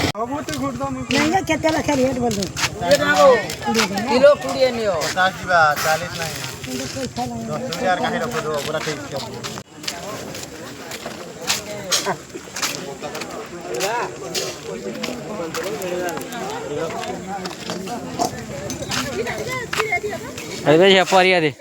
महंगा केते लख रेट बोल किलो 20 नियो 50 जीवा 40 नहीं 10,000 काहे रखो दो पूरा ठीक कर अरे भैया परिया दे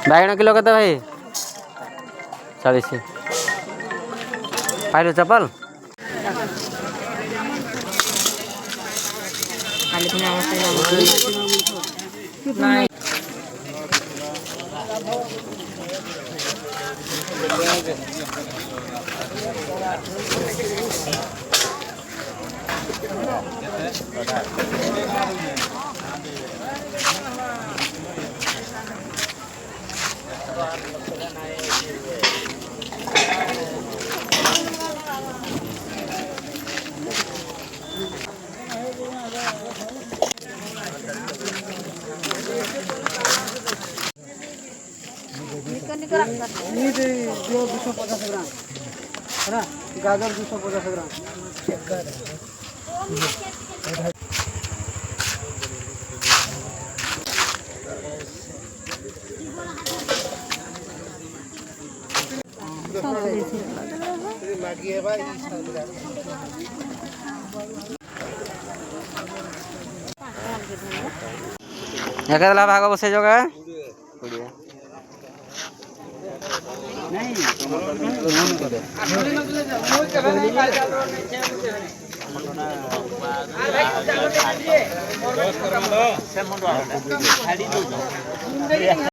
बैगन किलो कत भाई 40 पाइलो चप्पल ये दे जो 250 ग्राम है ना गाजर 250 ग्राम एकला भाग बसे जगह नहीं